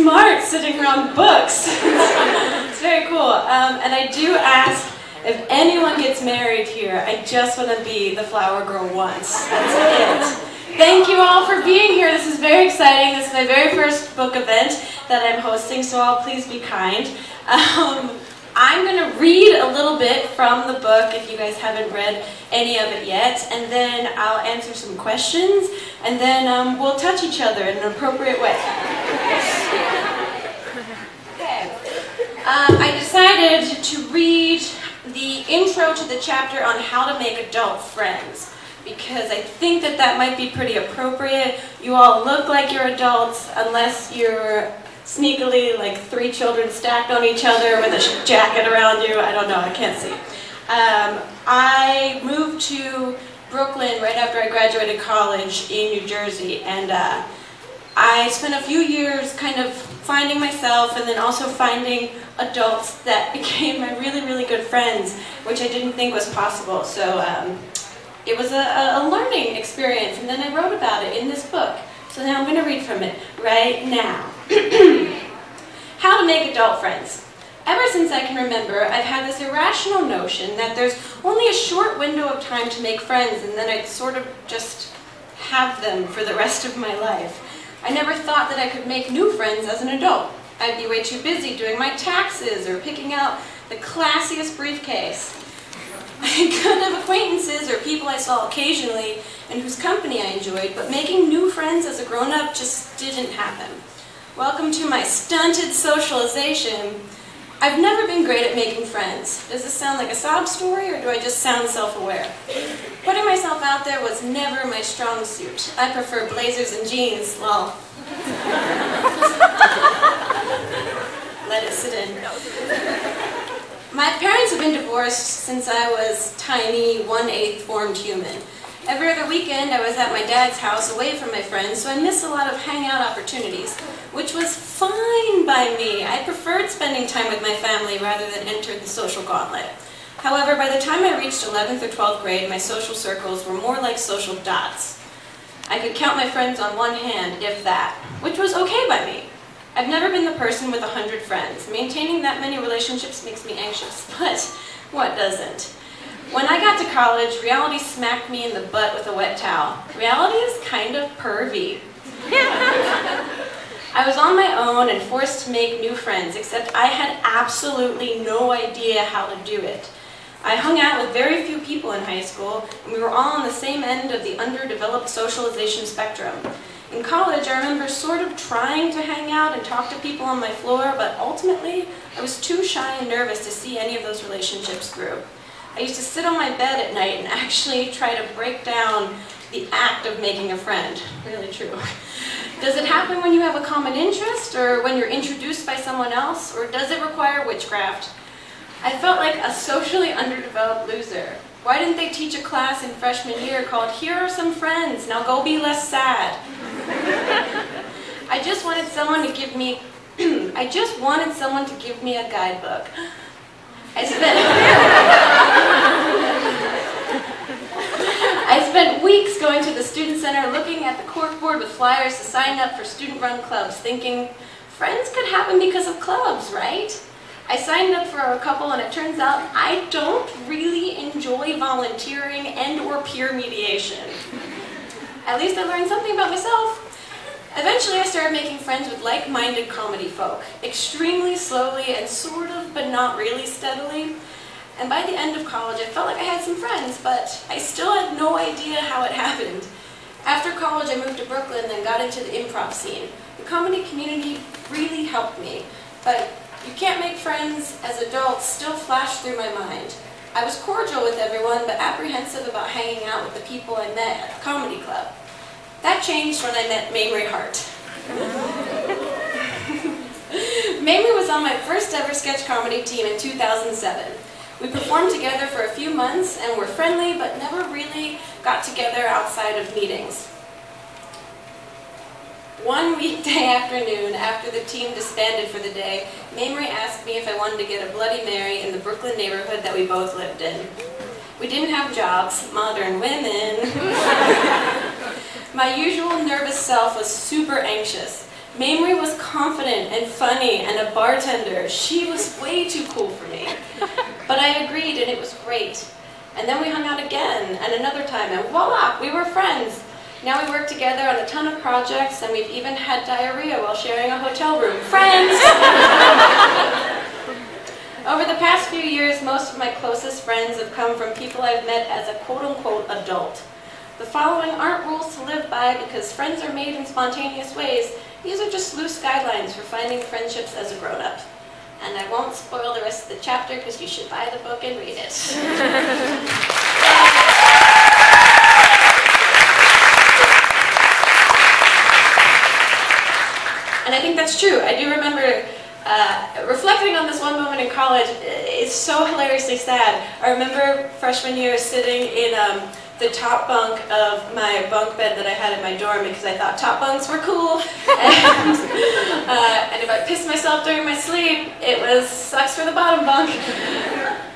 smart sitting around books. It's very cool. And I do ask, if anyone gets married here, I just want to be the flower girl once. That's it. Thank you all for being here. This is very exciting. This is my very first book event that I'm hosting, so all please be kind. I'm going to read a little bit from the book if you guys haven't read any of it yet, and then I'll answer some questions, and then we'll touch each other in an appropriate way. Okay. I decided to read the intro to the chapter on how to make adult friends, because I think that that might be pretty appropriate. You all look like you're adults, unless you're sneakily like 3 children stacked on each other with a jacket around you. I don't know, I can't see. I moved to Brooklyn right after I graduated college in New Jersey, and I spent a few years kind of finding myself and then also finding adults that became my really, really good friends, which I didn't think was possible. So it was a learning experience, and then I wrote about it in this book. So now I'm going to read from it right now. How to make adult friends. Ever since I can remember, I've had this irrational notion that there's only a short window of time to make friends, and then I'd sort of just have them for the rest of my life. I never thought that I could make new friends as an adult. I'd be way too busy doing my taxes or picking out the classiest briefcase. I could have acquaintances or people I saw occasionally and whose company I enjoyed, but making new friends as a grown-up just didn't happen. Welcome to my stunted socialization. I've never been great at making friends. Does this sound like a sob story, or do I just sound self-aware? Putting myself out there was never my strong suit. I prefer blazers and jeans. Well, let it sit in. My parents have been divorced since I was tiny, 1/8 formed human. Every other weekend I was at my dad's house away from my friends, so I missed a lot of hangout opportunities, which was fine by me. I preferred spending time with my family rather than enter the social gauntlet. However, by the time I reached 11th or 12th grade, my social circles were more like social dots. I could count my friends on one hand, if that, which was okay by me. I've never been the person with 100 friends. Maintaining that many relationships makes me anxious, but what doesn't? When I got to college, reality smacked me in the butt with a wet towel. Reality is kind of pervy. I was on my own and forced to make new friends, except I had absolutely no idea how to do it. I hung out with very few people in high school, and we were all on the same end of the underdeveloped socialization spectrum. In college, I remember sort of trying to hang out and talk to people on my floor, but ultimately, I was too shy and nervous to see any of those relationships through. I used to sit on my bed at night and actually try to break down the act of making a friend. Really true. Does it happen when you have a common interest, or when you're introduced by someone else, or does it require witchcraft? I felt like a socially underdeveloped loser. Why didn't they teach a class in freshman year called "Here are some friends, now go be less sad"? I just wanted someone to give me a guidebook. I spent weeks going to the student center looking at the corkboard with flyers to sign up for student-run clubs, thinking, friends could happen because of clubs, right? I signed up for a couple, and it turns out I don't really enjoy volunteering and or peer mediation. At least I learned something about myself. Eventually I started making friends with like-minded comedy folk, extremely slowly and sort of, but not really steadily. And by the end of college I felt like I had some friends, but I still had no idea how it happened. After college I moved to Brooklyn and got into the improv scene. The comedy community really helped me, but you can't make friends as adults still flashed through my mind. I was cordial with everyone, but apprehensive about hanging out with the people I met at the comedy club. That changed when I met Mamrie Hart. Mamrie was on my first ever sketch comedy team in 2007. We performed together for a few months and were friendly, but never really got together outside of meetings. One weekday afternoon, after the team disbanded for the day, Mamrie asked me if I wanted to get a Bloody Mary in the Brooklyn neighborhood that we both lived in. We didn't have jobs, modern women. My usual nervous self was super anxious. Mamrie was confident and funny and a bartender. She was way too cool for me. But I agreed and it was great. And then we hung out again and another time and voila, we were friends. Now we work together on a ton of projects and we've even had diarrhea while sharing a hotel room. Friends! Over the past few years, most of my closest friends have come from people I've met as a quote-unquote adult. The following aren't rules to live by because friends are made in spontaneous ways. These are just loose guidelines for finding friendships as a grown-up. And I won't spoil the rest of the chapter because you should buy the book and read it. And I think that's true. I do remember reflecting on this one moment in college. It's so hilariously sad. I remember freshman year sitting in the top bunk of my bunk bed that I had in my dorm because I thought top bunks were cool. And if I pissed myself during my sleep, it was sucks for the bottom bunk.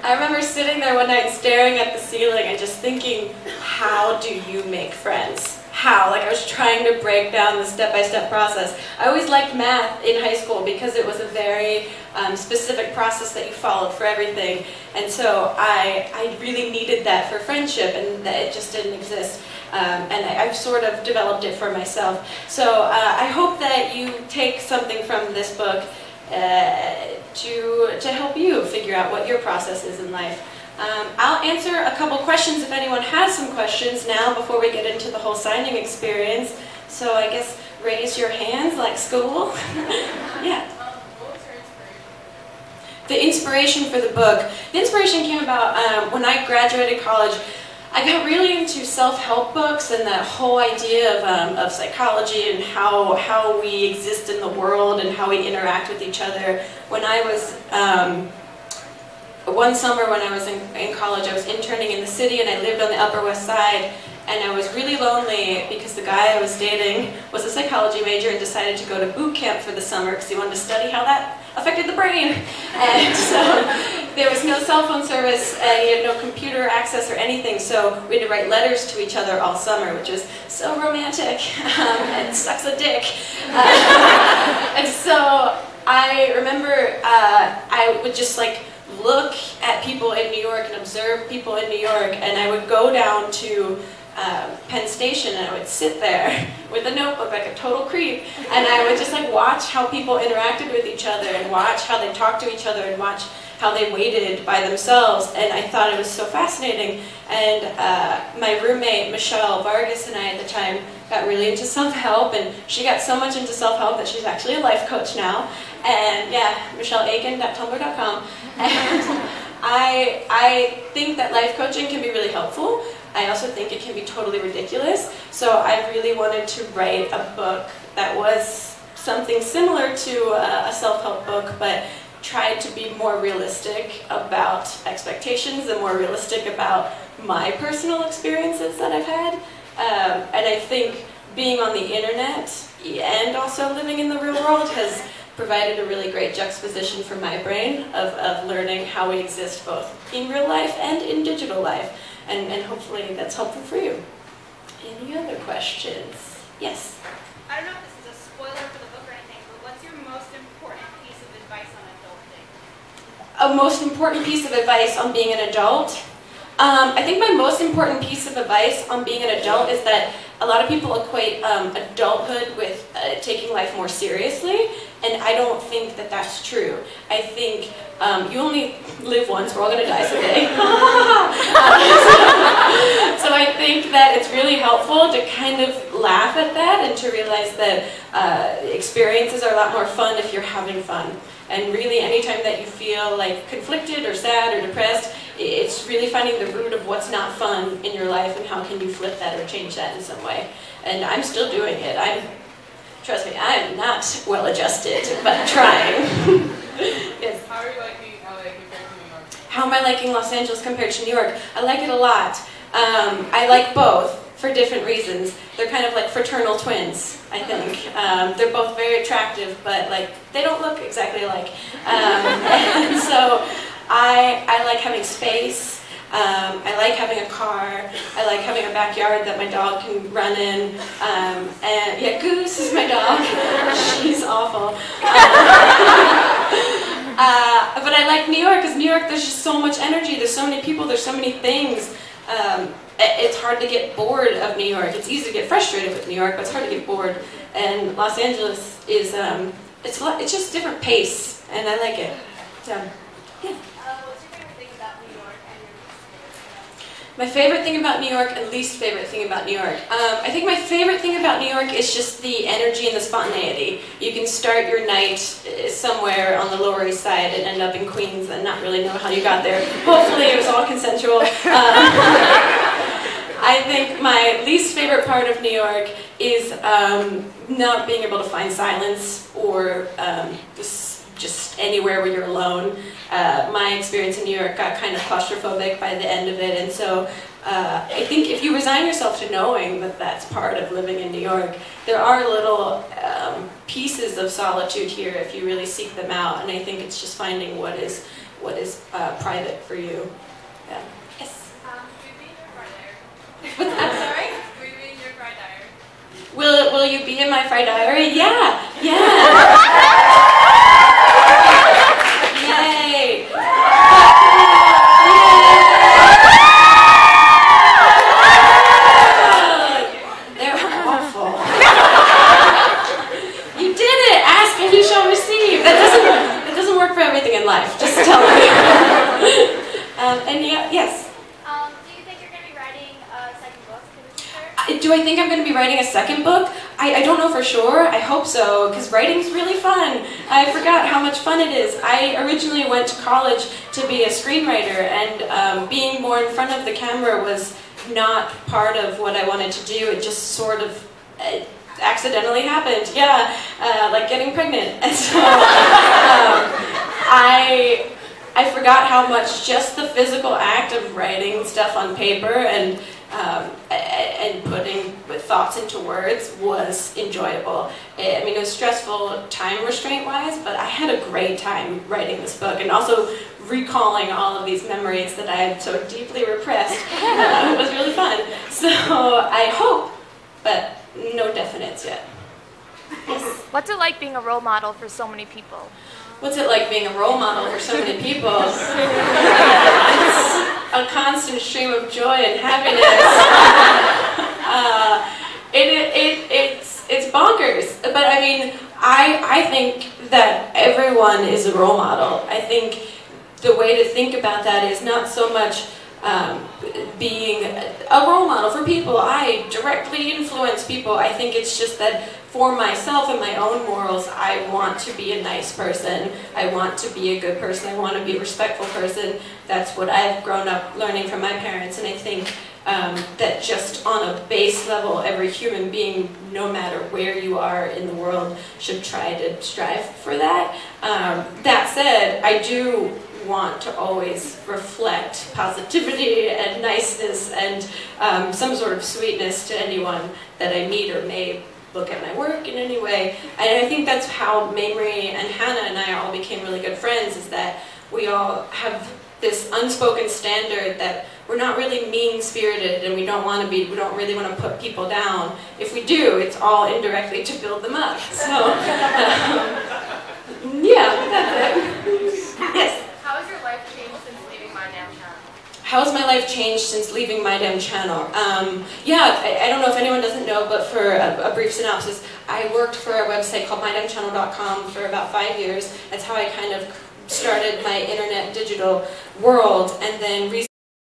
I remember sitting there one night staring at the ceiling and just thinking, how do you make friends? How? Like I was trying to break down the step-by-step process. I always liked math in high school because it was a very specific process that you followed for everything. And so I really needed that for friendship and that it just didn't exist. And I've sort of developed it for myself. So I hope that you take something from this book to help you figure out what your process is in life. I'll answer a couple questions if anyone has some questions now before we get into the whole signing experience. So I guess raise your hands like school. Yeah. What was your inspiration? The inspiration for the book. The inspiration came about when I graduated college. I got really into self-help books and that whole idea of psychology and how we exist in the world and how we interact with each other. When I was one summer when I was in college, I was interning in the city and I lived on the Upper West Side, and I was really lonely because the guy I was dating was a psychology major and decided to go to boot camp for the summer because he wanted to study how that affected the brain. And so there was no cell phone service and he had no computer access or anything, so we had to write letters to each other all summer, which was so romantic and sucks a dick. And so I remember I would just like look at people in New York and observe people in New York, and I would go down to Penn Station and I would sit there with a notebook like a total creep, and I would just like watch how people interacted with each other and watch how they talked to each other and watch how they waited by themselves, and I thought it was so fascinating. And my roommate Michelle Vargas and I at the time got really into self-help, and she got so much into self-help that she's actually a life coach now. And yeah, michelleaiken.tumblr.com. And I think that life coaching can be really helpful. I also think it can be totally ridiculous. So I really wanted to write a book that was something similar to a self-help book, but tried to be more realistic about expectations and more realistic about my personal experiences that I've had. And I think being on the internet and also living in the real world has provided a really great juxtaposition for my brain of learning how we exist both in real life and in digital life. And hopefully that's helpful for you. Any other questions? Yes? I don't know if this is a spoiler for the book or anything, but what's your most important piece of advice on adulting? A most important piece of advice on being an adult? I think my most important piece of advice on being an adult is that a lot of people equate adulthood with taking life more seriously, and I don't think that that's true. I think you only live once, we're all going to die someday. So I think that it's really helpful to kind of laugh at that and to realize that experiences are a lot more fun if you're having fun. And really, anytime that you feel like conflicted or sad or depressed, it's really finding the root of what's not fun in your life and how can you flip that or change that in some way. And I'm still doing it. Trust me, I'm not well adjusted, but trying. Yes. How are you liking LA compared to New York? How am I liking Los Angeles compared to New York? I like it a lot. I like both for different reasons. They're kind of like fraternal twins, I think. They're both very attractive, but like they don't look exactly alike. And so I like having space. I like having a car. I like having a backyard that my dog can run in. And yeah, Goose is my dog. like New York, because New York, there's just so much energy, there's so many people, there's so many things. It's hard to get bored of New York. It's easy to get frustrated with New York, but it's hard to get bored. And Los Angeles is, it's just a different pace, and I like it. So, yeah. What's your favorite thing about New York and your least favorite thing about New York? My favorite thing about New York and least favorite thing about New York. I think my favorite thing about New York is just the energy and the spontaneity. You can start your night somewhere on the Lower East Side and end up in Queens and not really know how you got there. Hopefully it was all consensual. I think my least favorite part of New York is not being able to find silence or just anywhere where you're alone. My experience in New York got kind of claustrophobic by the end of it, and so I think if you resign yourself to knowing that that's part of living in New York, there are little pieces of solitude here if you really seek them out, and I think it's just finding what is private for you. Yeah. Yes? Do you read your Fry Diary? What's that? Sorry? Do you read your Fry Diary? Will you be in my Fry Diary? Yeah! Yeah! Yay! They're awful. You did it! Ask and you shall receive. That doesn't work for everything in life. Just tell me. And yeah, yes. Do you think you're going to be writing a second book for the future? Do I think I'm going to be writing a second book? I don't know for sure. I hope so, because writing's really fun. I forgot how much fun it is. I originally went to college to be a screenwriter, and being more in front of the camera was not part of what I wanted to do. It just sort of accidentally happened. Yeah, like getting pregnant. And so I forgot how much just the physical act of writing stuff on paper and putting thoughts into words was enjoyable. I mean, it was stressful time restraint-wise, but I had a great time writing this book and also recalling all of these memories that I had so deeply repressed. It was really fun. So I hope, but no definites yet. Yes. What's it like being a role model for so many people? What's it like being a role model for so many people? It's a constant stream of joy and happiness. It's bonkers. But I mean, I think that everyone is a role model. I think the way to think about that is not so much being a role model for people. I directly influence people. I think it's just that for myself and my own morals, I want to be a nice person. I want to be a good person. I want to be a respectful person. That's what I've grown up learning from my parents. And I think that just on a base level, every human being, no matter where you are in the world, should try to strive for that. That said, I do want to always reflect positivity and niceness and some sort of sweetness to anyone that I meet or may look at my work in any way. And I think that's how Mamrie and Hannah and I all became really good friends, is that we all have this unspoken standard that we're not really mean-spirited and we don't really want to put people down. If we do, it's all indirectly to build them up. So, yeah, that's it. Yes? How has your life changed since leaving My Damn Channel? How has my life changed since leaving My Damn Channel? Yeah, I don't know if anyone doesn't know, but for a brief synopsis, I worked for a website called MyDamnChannel.com for about 5 years. That's how I kind of started my internet digital world, and then